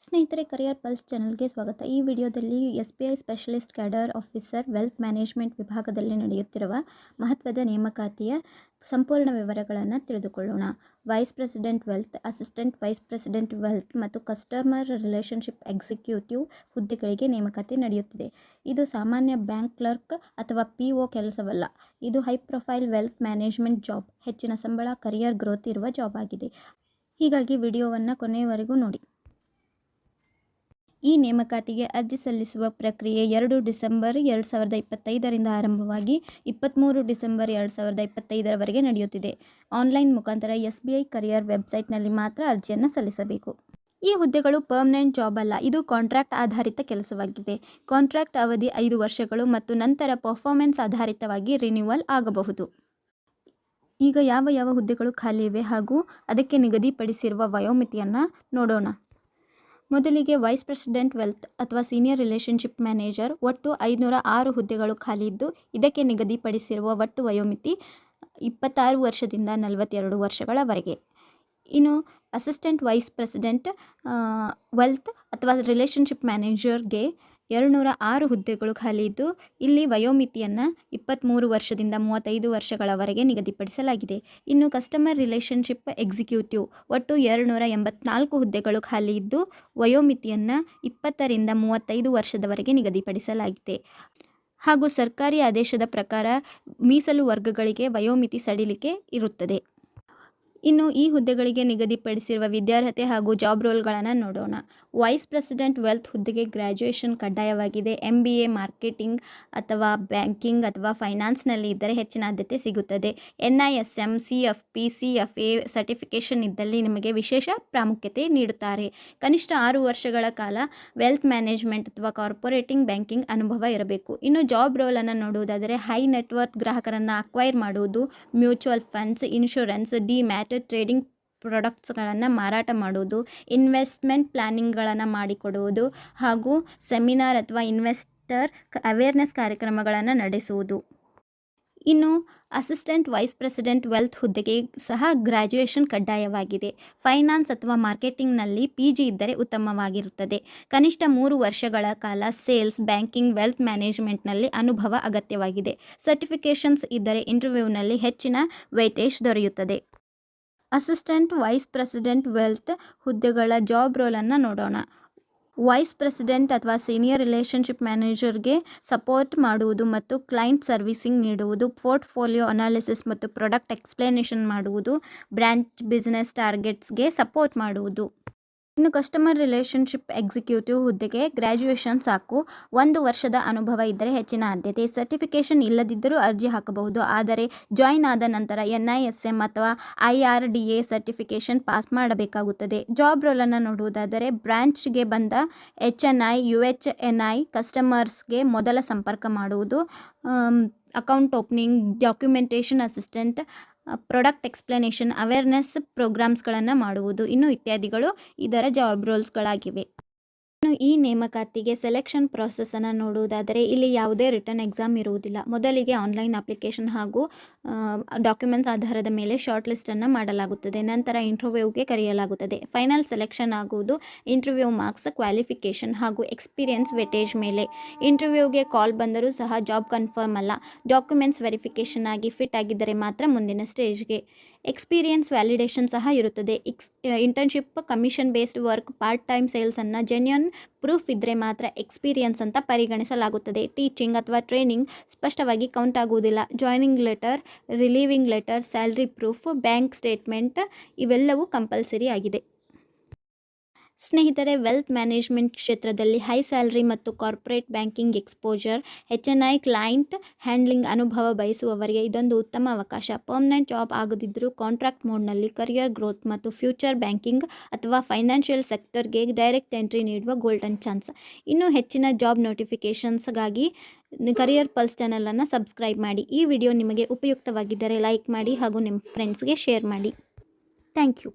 ಸ್ನೇಹಿತರೆ, career pulse ಚಾನಲ್ಗೆ ಸ್ವಾಗತ. ಈ ವಿಡಿಯೋದಲ್ಲಿ SBI specialist cadre officer wealth management ವಿಭಾಗದಲ್ಲಿ ನಡೆಯುತ್ತಿರುವ ಮಹತ್ವದ ನೇಮಕಾತಿಯ ಸಂಪೂರ್ಣ ವಿವರಗಳನ್ನು ತಿಳಿದುಕೊಳ್ಳೋಣ. Vice president wealth, assistant vice president wealth ಮತ್ತು ಕಸ್ಟಮರ್ ರಿಲೇಷನ್ಶಿಪ್ ಎಕ್ಸಿಕ್ಯೂಟಿವ್ ಹುದ್ದೆಗಳಿಗೆ ನೇಮಕಾತಿ ನಡೆಯುತ್ತಿದೆ. ಇದು ಸಾಮಾನ್ಯ ಬ್ಯಾಂಕ್ ಕ್ಲರ್ಕ್ ಅಥವಾ PO ಕೆಲಸವಲ್ಲ. ಇದು high profile wealth management job, ಹೆಚ್ಚಿನ ಸಂಬಳ, ಕರಿಯರ್ ಗ್ರೋತ್ ಇರುವ ಜಾಬ್ ಆಗಿದೆ. ಹೀಗಾಗಿ ವಿಡಿಯೋವನ್ನು ಕೊನೆಯವರೆಗೂ ನೋಡಿ. ಈ ನೇಮಕಾತಿಗೆ ಅರ್ಜಿ ಸಲ್ಲಿಸುವ ಪ್ರಕ್ರಿಯೆ 2 ಡಿಸೆಂಬರ್ 2025 ಆರಂಭವಾಗಿ 23 ಡಿಸೆಂಬರ್ 2025 ನಡೆಯುತ್ತಿದೆ. ಆನ್ಲೈನ್ ಮುಖಾಂತರ SBI ಕರಿಯರ್ ವೆಬ್ಸೈಟ್ನಲ್ಲಿ ಮಾತ್ರ ಅರ್ಜಿಯನ್ನು ಸಲ್ಲಿಸಬೇಕು. ಈ ಹುದ್ದೆಗಳು ಪರ್ಮನೆಂಟ್ ಜಾಬ್ ಅಲ್ಲ, ಇದು ಕಾಂಟ್ರಾಕ್ಟ್ ಆಧಾರಿತ ಕೆಲಸವಾಗಿದೆ. ಕಾಂಟ್ರಾಕ್ಟ್ ಅವಧಿ 5 ವರ್ಷಗಳು ಮತ್ತು ನಂತರ ಪರ್ಫಾರ್ಮೆನ್ಸ್ ಆಧಾರಿತವಾಗಿ ರಿನ್ಯೂವಲ್ ಆಗಬಹುದು. ಈಗ ಯಾವ ಹುದ್ದೆಗಳು ಖಾಲಿ ಇವೆ ಹಾಗೂ ಅದಕ್ಕೆ ನಿಗದಿಪಡಿಸಿರುವ ವಯೋಮಿತಿಯನ್ನು ನೋಡೋಣ. ಮೊದಲಿಗೆ ವೈಸ್ ಪ್ರೆಸಿಡೆಂಟ್ ವೆಲ್ತ್ ಅಥವಾ ಸೀನಿಯರ್ ರಿಲೇಷನ್ಶಿಪ್ ಮ್ಯಾನೇಜರ್ ಒಟ್ಟು 506 ಹುದ್ದೆಗಳು ಖಾಲಿ ಇದ್ದು, ಇದಕ್ಕೆ ನಿಗದಿಪಡಿಸಿರುವ ಒಟ್ಟು ವಯೋಮಿತಿ 26 ವರ್ಷದಿಂದ 42 ವರ್ಷಗಳವರೆಗೆ. ಇನ್ನು ಅಸಿಸ್ಟೆಂಟ್ ವೈಸ್ ಪ್ರೆಸಿಡೆಂಟ್ ವೆಲ್ತ್ ಅಥವಾ ರಿಲೇಷನ್ಶಿಪ್ ಮ್ಯಾನೇಜರ್ಗೆ 206 ಹುದ್ದೆಗಳು ಖಾಲಿ ಇದ್ದು, ಇಲ್ಲಿ ವಯೋಮಿತಿಯನ್ನು 23 ವರ್ಷದಿಂದ 35 ವರ್ಷಗಳವರೆಗೆ ನಿಗದಿಪಡಿಸಲಾಗಿದೆ. ಇನ್ನು ಕಸ್ಟಮರ್ ರಿಲೇಷನ್ಶಿಪ್ ಎಕ್ಸಿಕ್ಯೂಟಿವ್ ಒಟ್ಟು 284 ಹುದ್ದೆಗಳು ಖಾಲಿ ಇದ್ದು, ವಯೋಮಿತಿಯನ್ನು 20 ರಿಂದ 35 ವರ್ಷದವರೆಗೆ ನಿಗದಿಪಡಿಸಲಾಗಿದೆ. ಹಾಗೂ ಸರ್ಕಾರಿ ಆದೇಶದ ಪ್ರಕಾರ ಮೀಸಲು ವರ್ಗಗಳಿಗೆ ವಯೋಮಿತಿ ಸಡಿಲಿಕೆ ಇರುತ್ತದೆ. ಇನ್ನು ಈ ಹುದ್ದೆಗಳಿಗೆ ನಿಗದಿಪಡಿಸಿರುವ ವಿದ್ಯಾರ್ಹತೆ ಹಾಗೂ ಜಾಬ್ ರೋಲ್ಗಳನ್ನು ನೋಡೋಣ. ವೈಸ್ ಪ್ರೆಸಿಡೆಂಟ್ ವೆಲ್ತ್ ಹುದ್ದೆಗೆ ಗ್ರ್ಯಾಜುಯೇಷನ್ ಕಡ್ಡಾಯವಾಗಿದೆ. MBA ಮಾರ್ಕೆಟಿಂಗ್ ಅಥವಾ ಬ್ಯಾಂಕಿಂಗ್ ಅಥವಾ ಫೈನಾನ್ಸ್ನಲ್ಲಿ ಇದ್ದರೆ ಹೆಚ್ಚಿನ ಆದ್ಯತೆ ಸಿಗುತ್ತದೆ. NISM, CFP, CFA ಸರ್ಟಿಫಿಕೇಷನ್ ಇದ್ದಲ್ಲಿ ನಿಮಗೆ ವಿಶೇಷ ಪ್ರಾಮುಖ್ಯತೆ ನೀಡುತ್ತಾರೆ. ಕನಿಷ್ಠ 6 ವರ್ಷಗಳ ಕಾಲ ವೆಲ್ತ್ ಮ್ಯಾನೇಜ್ಮೆಂಟ್ ಅಥವಾ ಕಾರ್ಪೊರೇಟಿಂಗ್ ಬ್ಯಾಂಕಿಂಗ್ ಅನುಭವ ಇರಬೇಕು. ಇನ್ನು ಜಾಬ್ ರೋಲನ್ನು ನೋಡುವುದಾದರೆ ಹೈ ನೆಟ್ವರ್ತ್ ಗ್ರಾಹಕರನ್ನು ಅಕ್ವೈರ್ ಮಾಡುವುದು, mutual funds, insurance, demat, trading ಪ್ರಾಡಕ್ಟ್ಸ್ಗಳನ್ನು ಮಾರಾಟ ಮಾಡುವುದು, ಇನ್ವೆಸ್ಟ್ಮೆಂಟ್ ಪ್ಲಾನಿಂಗ್ಗಳನ್ನು ಮಾಡಿಕೊಡುವುದು ಹಾಗೂ ಸೆಮಿನಾರ್ ಅಥವಾ ಇನ್ವೆಸ್ಟರ್ ಅವೇರ್ನೆಸ್ ಕಾರ್ಯಕ್ರಮಗಳನ್ನು ನಡೆಸುವುದು. ಇನ್ನು ಅಸಿಸ್ಟೆಂಟ್ ವೈಸ್ ಪ್ರೆಸಿಡೆಂಟ್ ವೆಲ್ತ್ ಹುದ್ದೆಗೆ ಸಹ ಗ್ರ್ಯಾಜುಯೇಷನ್ ಕಡ್ಡಾಯವಾಗಿದೆ. ಫೈನಾನ್ಸ್ ಅಥವಾ ಮಾರ್ಕೆಟಿಂಗ್ನಲ್ಲಿ PG ಇದ್ದರೆ ಉತ್ತಮವಾಗಿರುತ್ತದೆ. ಕನಿಷ್ಠ 3 ವರ್ಷಗಳ ಕಾಲ ಸೇಲ್ಸ್, ಬ್ಯಾಂಕಿಂಗ್, ವೆಲ್ತ್ ಮ್ಯಾನೇಜ್ಮೆಂಟ್ನಲ್ಲಿ ಅನುಭವ ಅಗತ್ಯವಾಗಿದೆ. ಸರ್ಟಿಫಿಕೇಷನ್ಸ್ ಇದ್ದರೆ ಇಂಟರ್ವ್ಯೂನಲ್ಲಿ ಹೆಚ್ಚಿನ ವೇಟೇಜ್ ದೊರೆಯುತ್ತದೆ. ಅಸಿಸ್ಟೆಂಟ್ ವೈಸ್ ಪ್ರೆಸಿಡೆಂಟ್ ವೆಲ್ತ್ ಹುದ್ದೆಗಳ ಜಾಬ್ ರೋಲನ್ನು ನೋಡೋಣ. ವೈಸ್ ಪ್ರೆಸಿಡೆಂಟ್ ಅಥವಾ ಸೀನಿಯರ್ ರಿಲೇಷನ್ಶಿಪ್ ಮ್ಯಾನೇಜರ್ಗೆ ಸಪೋರ್ಟ್ ಮಾಡುವುದು ಮತ್ತು ಕ್ಲೈಂಟ್ ಸರ್ವಿಸಿಂಗ್ ನೀಡುವುದು, ಪೋರ್ಟ್ಫೋಲಿಯೋ ಅನಾಲಿಸಿಸ್ ಮತ್ತು ಪ್ರಾಡಕ್ಟ್ ಎಕ್ಸ್ಪ್ಲನೇಷನ್ ಮಾಡುವುದು, ಬ್ರಾಂಚ್ ಬಿಸ್ನೆಸ್ ಟಾರ್ಗೆಟ್ಸ್ಗೆ ಸಪೋರ್ಟ್ ಮಾಡುವುದು. ಇನ್ನು ಕಸ್ಟಮರ್ ರಿಲೇಷನ್ಶಿಪ್ ಎಕ್ಸಿಕ್ಯೂಟಿವ್ ಹುದ್ದೆಗೆ ಗ್ರ್ಯಾಜುಯೇಷನ್ ಸಾಕು. 1 ವರ್ಷದ ಅನುಭವ ಇದ್ದರೆ ಹೆಚ್ಚಿನ ಆದ್ಯತೆ. ಸರ್ಟಿಫಿಕೇಷನ್ ಇಲ್ಲದಿದ್ದರೂ ಅರ್ಜಿ ಹಾಕಬಹುದು, ಆದರೆ ಜಾಯಿನ್ ಆದ ನಂತರ NISM ಅಥವಾ IRDA ಸರ್ಟಿಫಿಕೇಷನ್ ಪಾಸ್ ಮಾಡಬೇಕಾಗುತ್ತದೆ. ಜಾಬ್ ರೋಲನ್ನು ನೋಡುವುದಾದರೆ ಬ್ರಾಂಚ್ಗೆ ಬಂದ HNI, UHNI ಕಸ್ಟಮರ್ಸ್ಗೆ ಮೊದಲ ಸಂಪರ್ಕ ಮಾಡುವುದು, account opening, documentation assistant, product explanation, awareness ಪ್ರೋಗ್ರಾಮ್ಸ್ಗಳನ್ನು ಮಾಡುವುದು, ಇನ್ನು ಇತ್ಯಾದಿಗಳು ಇದರ ಜಾಬ್ ರೋಲ್ಸ್ಗಳಾಗಿವೆ. ಇನ್ನು ಈ ನೇಮಕಾತಿಗೆ ಸೆಲೆಕ್ಷನ್ ಪ್ರಾಸೆಸನ್ನು ನೋಡುವುದಾದರೆ ಇಲ್ಲಿ ಯಾವುದೇ ರಿಟರ್ನ್ ಎಕ್ಸಾಮ್ ಇರುವುದಿಲ್ಲ. ಮೊದಲಿಗೆ ಆನ್ಲೈನ್ ಅಪ್ಲಿಕೇಶನ್ ಹಾಗೂ ಡಾಕ್ಯುಮೆಂಟ್ಸ್ ಆಧಾರದ ಮೇಲೆ ಶಾರ್ಟ್ ಲಿಸ್ಟನ್ನು ಮಾಡಲಾಗುತ್ತದೆ. ನಂತರ ಇಂಟರ್ವ್ಯೂಗೆ ಕರೆಯಲಾಗುತ್ತದೆ. ಫೈನಲ್ ಸೆಲೆಕ್ಷನ್ ಆಗುವುದು ಇಂಟರ್ವ್ಯೂ ಮಾರ್ಕ್ಸ್, ಕ್ವಾಲಿಫಿಕೇಷನ್ ಹಾಗೂ ಎಕ್ಸ್ಪೀರಿಯನ್ಸ್ ವೆಟೇಜ್ ಮೇಲೆ. ಇಂಟರ್ವ್ಯೂಗೆ ಕಾಲ್ ಬಂದರೂ ಸಹ ಜಾಬ್ ಕನ್ಫರ್ಮ್ ಅಲ್ಲ. ಡಾಕ್ಯುಮೆಂಟ್ಸ್ ವೆರಿಫಿಕೇಷನ್ ಆಗಿ ಫಿಟ್ ಆಗಿದ್ದರೆ ಮಾತ್ರ ಮುಂದಿನ ಸ್ಟೇಜ್ಗೆ. ಎಕ್ಸ್ಪೀರಿಯನ್ಸ್ ವ್ಯಾಲಿಡೇಷನ್ ಸಹ ಇರುತ್ತದೆ. Internship, commission based work, part time ಸೇಲ್ಸನ್ನು ಜೆನ್ಯೂನ್ ಪ್ರೂಫ್ ಇದ್ದರೆ ಮಾತ್ರ ಎಕ್ಸ್ಪೀರಿಯನ್ಸ್ ಅಂತ ಪರಿಗಣಿಸಲಾಗುತ್ತದೆ. ಟೀಚಿಂಗ್ ಅಥವಾ ಟ್ರೈನಿಂಗ್ ಸ್ಪಷ್ಟವಾಗಿ ಕೌಂಟ್ ಆಗುವುದಿಲ್ಲ. Joining letter, reliving letter, salary proof, bank statement ಇವೆಲ್ಲವೂ ಕಂಪಲ್ಸರಿ ಆಗಿದೆ. ಸ್ನೇಹಿತರೆ, ವೆಲ್ತ್ ಮ್ಯಾನೇಜ್ಮೆಂಟ್ ಕ್ಷೇತ್ರದಲ್ಲಿ ಹೈ ಸ್ಯಾಲರಿ ಮತ್ತು corporate banking exposure, HNI client handling ಅನುಭವ ಬಯಸುವವರಿಗೆ ಇದೊಂದು ಉತ್ತಮ ಅವಕಾಶ. ಪರ್ಮನೆಂಟ್ ಜಾಬ್ ಆಗದಿದ್ದರೂ ಕಾಂಟ್ರಾಕ್ಟ್ ಮೋಡ್ನಲ್ಲಿ ಕರಿಯರ್ ಗ್ರೋತ್ ಮತ್ತು ಫ್ಯೂಚರ್ ಬ್ಯಾಂಕಿಂಗ್ ಅಥವಾ ಫೈನಾನ್ಷಿಯಲ್ ಸೆಕ್ಟರ್ಗೆ ಡೈರೆಕ್ಟ್ ಎಂಟ್ರಿ ನೀಡುವ ಗೋಲ್ಡನ್ ಚಾನ್ಸ್. ಇನ್ನೂ ಹೆಚ್ಚಿನ ಜಾಬ್ ನೋಟಿಫಿಕೇಷನ್ಸ್ಗಾಗಿ ಕರಿಯರ್ ಪಲ್ಸ್ ಚಾನಲನ್ನು ಸಬ್ಸ್ಕ್ರೈಬ್ ಮಾಡಿ. ಈ ವಿಡಿಯೋ ನಿಮಗೆ ಉಪಯುಕ್ತವಾಗಿದ್ದರೆ ಲೈಕ್ ಮಾಡಿ ಹಾಗೂ ನಿಮ್ಮ ಫ್ರೆಂಡ್ಸ್ಗೆ ಶೇರ್ ಮಾಡಿ. Thank you.